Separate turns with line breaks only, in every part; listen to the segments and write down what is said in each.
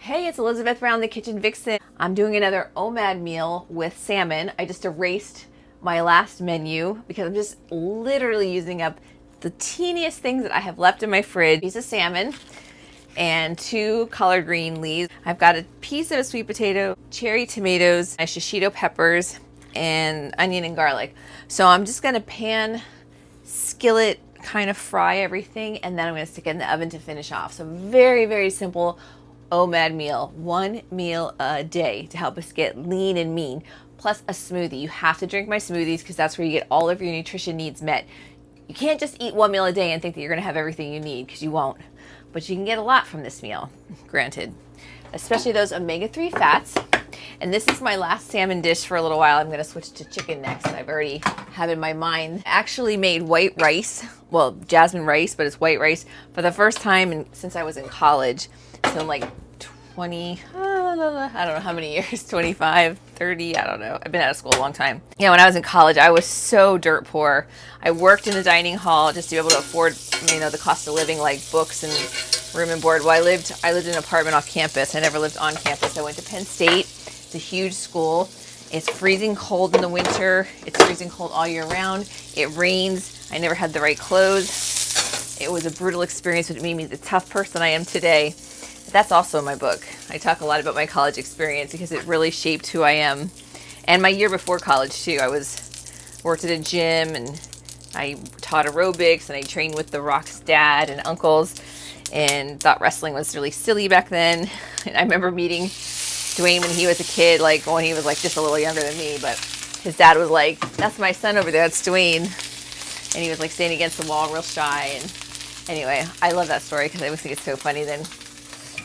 Hey, it's Elizabeth Brown, the Kitchen Vixen. I'm doing another O.M.A.D meal with salmon. I just erased my last menu because I'm just literally using up the teeniest things that I have left in my fridge. A piece of salmon and 2 collard green leaves. I've got a piece of a sweet potato, cherry tomatoes, my shishito peppers, and onion and garlic. So I'm just gonna pan, skillet, kind of fry everything, and then I'm gonna stick it in the oven to finish off. So very, very simple O.M.A.D meal, 1 meal a day to help us get lean and mean, plus a smoothie. You have to drink my smoothies because that's where you get all of your nutrition needs met. You can't just eat 1 meal a day and think that you're gonna have everything you need, because you won't. But you can get a lot from this meal, granted, especially those omega-3 fats. And this is my last salmon dish for a little while. I'm gonna switch to chicken next. I've already have in my mind. I actually made white rice, well, jasmine rice, but it's white rice for the first time since I was in college. So like 20, I don't know how many years, 25, 30, I don't know. I've been out of school a long time. Yeah, when I was in college, I was so dirt poor. I worked in the dining hall just to be able to afford, the cost of living, like books and room and board. Well, I lived in an apartment off campus. I never lived on campus. I went to Penn State. It's a huge school. It's freezing cold in the winter. It's freezing cold all year round. It rains. I never had the right clothes. It was a brutal experience, which made me the tough person I am today. That's also in my book. I talk a lot about my college experience because it really shaped who I am. And my year before college too. I worked at a gym and I taught aerobics and I trained with The Rock's dad and uncles and thought wrestling was really silly back then. And I remember meeting Dwayne when he was a kid, like when he was like just a little younger than me, but his dad was like, "That's my son over there, that's Dwayne." And he was like standing against the wall real shy. And anyway, I love that story because I always think it's so funny then.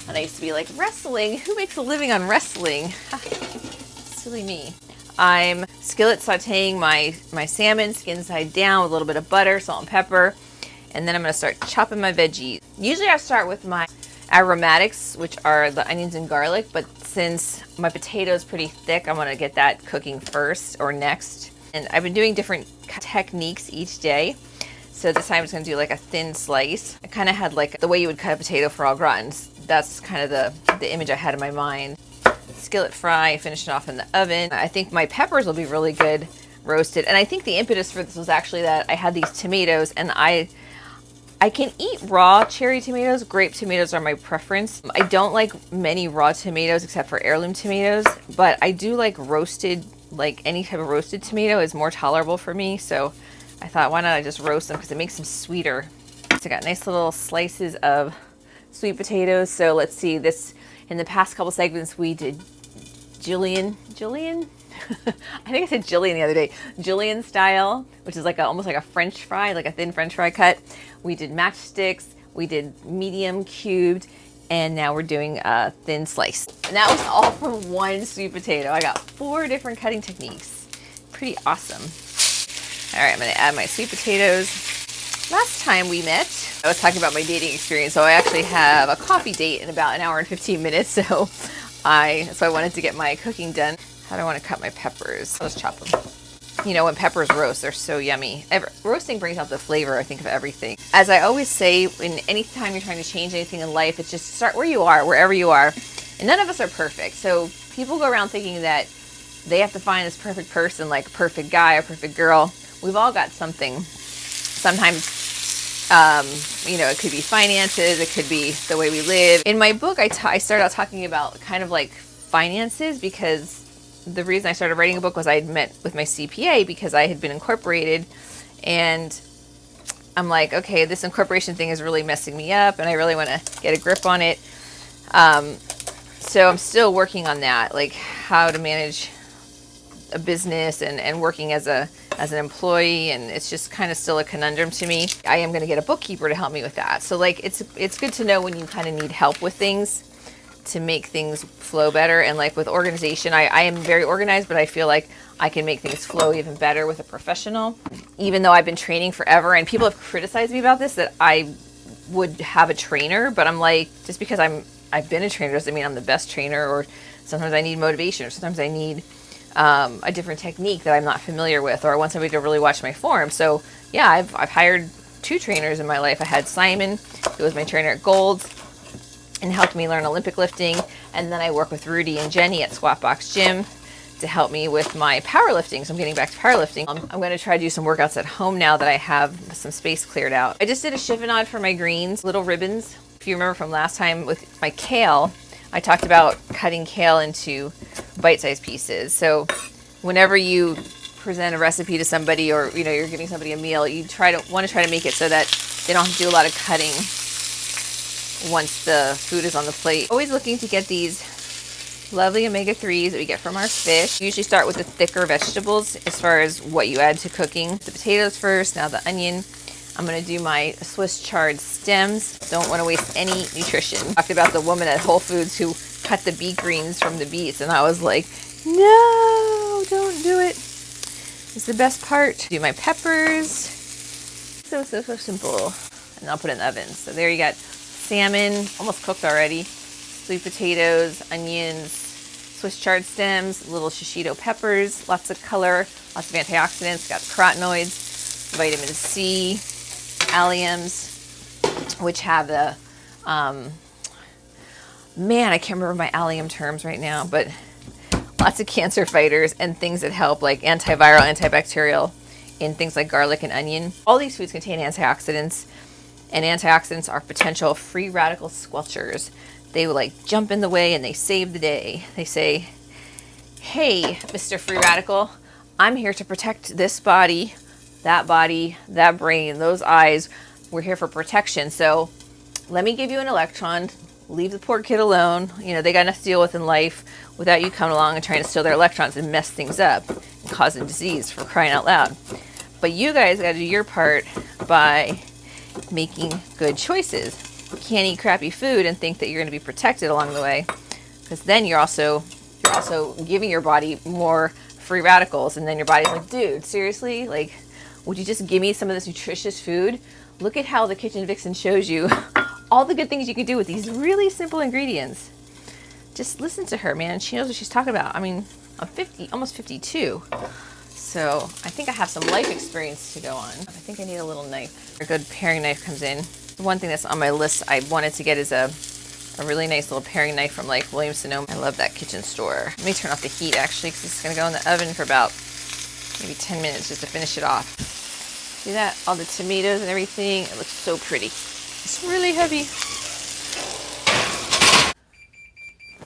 And I used to be like, wrestling? Who makes a living on wrestling? Silly me. I'm skillet sauteing my salmon skin side down with a little bit of butter, salt and pepper. And then I'm gonna start chopping my veggies. Usually I start with my aromatics, which are the onions and garlic, but since my potato is pretty thick, I'm gonna get that cooking first or next. And I've been doing different techniques each day. So this time I'm just gonna do like a thin slice. I kind of had like the way you would cut a potato for au gratin. That's kind of the image I had in my mind. Skillet fry, finish it off in the oven. I think my peppers will be really good roasted. And I think the impetus for this was actually that I had these tomatoes and I can eat raw cherry tomatoes. Grape tomatoes are my preference. I don't like many raw tomatoes except for heirloom tomatoes, but I do like roasted, like any type of roasted tomato is more tolerable for me. So I thought, why not I just roast them because it makes them sweeter. So I got nice little slices of sweet potatoes. So let's see, this in the past couple segments we did Jillian? I think I said Jillian the other day. Jillian style, which is like almost like a French fry, like a thin French fry cut. We did matchsticks, we did medium cubed, and now we're doing a thin slice. And that was all from 1 sweet potato. I got 4 different cutting techniques. Pretty awesome. All right, I'm gonna add my sweet potatoes. Last time we met, I was talking about my dating experience, so I actually have a coffee date in about 1 hour and 15 minutes, so I wanted to get my cooking done. How do I want to cut my peppers? I'll just chop them. When peppers roast, they're so yummy. Roasting brings out the flavor, I think, of everything. As I always say, any time you're trying to change anything in life, it's just start where you are, wherever you are. And none of us are perfect, so people go around thinking that they have to find this perfect person, like a perfect guy or perfect girl. We've all got something. Sometimes it could be finances, it could be the way we live. In my book, I started out talking about kind of like finances because the reason I started writing a book was I had met with my CPA because I had been incorporated and I'm like, okay, this incorporation thing is really messing me up and I really want to get a grip on it. So I'm still working on that, like how to manage a business and working as an employee, and it's just kind of still a conundrum to me. I am going to get a bookkeeper to help me with that. So like it's good to know when you kind of need help with things to make things flow better. And like with organization, I am very organized, but I feel like I can make things flow even better with a professional. Even though I've been training forever and people have criticized me about this, that I would have a trainer, but I'm like, just because I've been a trainer doesn't mean I'm the best trainer, or sometimes I need motivation, or sometimes I need a different technique that I'm not familiar with, or I want somebody to really watch my form. So yeah, I've hired 2 trainers in my life. I had Simon, who was my trainer at Gold's, and helped me learn Olympic lifting. And then I work with Rudy and Jenny at Squat Box Gym to help me with my powerlifting. So I'm getting back to powerlifting. I'm going to try to do some workouts at home now that I have some space cleared out. I just did a chiffonade for my greens, little ribbons. If you remember from last time with my kale, I talked about cutting kale into bite-sized pieces. So whenever you present a recipe to somebody, or you're giving somebody a meal, you want to try to make it so that they don't have to do a lot of cutting once the food is on the plate. Always looking to get these lovely omega-3s that we get from our fish. You usually start with the thicker vegetables as far as what you add to cooking. The potatoes first, now the onion. I'm gonna do my Swiss chard stems. Don't wanna waste any nutrition. I talked about the woman at Whole Foods who cut the beet greens from the beets, and I was like, no, don't do it. It's the best part. Do my peppers. So simple. And I'll put it in the oven. So there you got salmon, almost cooked already. Sweet potatoes, onions, Swiss chard stems, little shishito peppers, lots of color, lots of antioxidants, got carotenoids, vitamin C, alliums, which have the, man, I can't remember my allium terms right now, but lots of cancer fighters and things that help, like antiviral, antibacterial in things like garlic and onion. All these foods contain antioxidants, and antioxidants are potential free radical squelchers. They will like jump in the way and they save the day. They say, hey, Mr. Free Radical, I'm here to protect this body, that brain, those eyes. We're here for protection. So let me give you an electron. Leave the poor kid alone. They got enough to deal with in life without you coming along and trying to steal their electrons and mess things up and causing disease, for crying out loud. But you guys got to do your part by making good choices. You can't eat crappy food and think that you're going to be protected along the way, because then you're also giving your body more free radicals, and then your body's like, dude, seriously, like, would you just give me some of this nutritious food? Look at how the Kitchen Vixen shows you all the good things you can do with these really simple ingredients. Just listen to her, man. She knows what she's talking about. I mean, I'm 50, almost 52. So I think I have some life experience to go on. I think I need a little knife. A good paring knife comes in. The one thing that's on my list I wanted to get is a really nice little paring knife from like Williams-Sonoma. I love that kitchen store. Let me turn off the heat actually, because it's gonna go in the oven for about maybe 10 minutes just to finish it off. See that? All the tomatoes and everything. It looks so pretty. It's really heavy.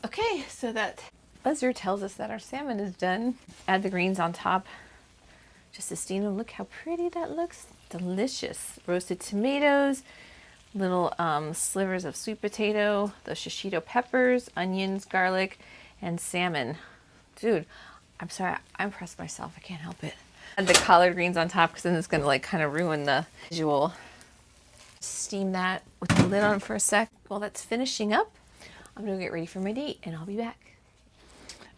Okay, so that buzzer tells us that our salmon is done. Add the greens on top just to steam them. Look how pretty that looks. Delicious. Roasted tomatoes, little slivers of sweet potato, the shishito peppers, onions, garlic, and salmon. Dude, I'm sorry, I impressed myself. I can't help it. Add the collard greens on top, because then it's gonna like kind of ruin the visual. Steam that with the lid on for a sec. While that's finishing up, I'm gonna get ready for my date and I'll be back.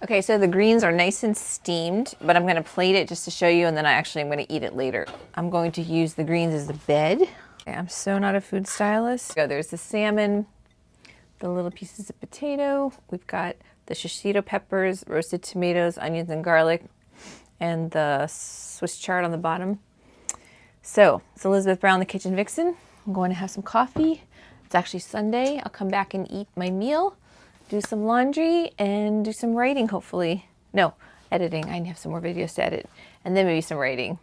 Okay, so the greens are nice and steamed, but I'm gonna plate it just to show you, and then I'm gonna eat it later. I'm going to use the greens as the bed. Okay, I'm so not a food stylist. So there's the salmon, the little pieces of potato. We've got the shishito peppers, roasted tomatoes, onions and garlic, and the Swiss chard on the bottom. So it's Elizabeth Brown, the Kitchen Vixen. I'm going to have some coffee. It's actually Sunday. I'll come back and eat my meal, do some laundry, and do some writing, hopefully. No, editing. I have some more videos to edit, and then maybe some writing.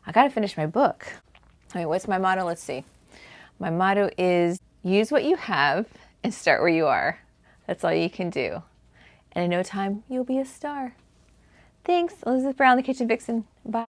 I gotta finish my book. All right, what's my motto? Let's see. My motto is use what you have and start where you are. That's all you can do. And in no time, you'll be a star. Thanks, Elizabeth Brown, the Kitchen Vixen. Bye.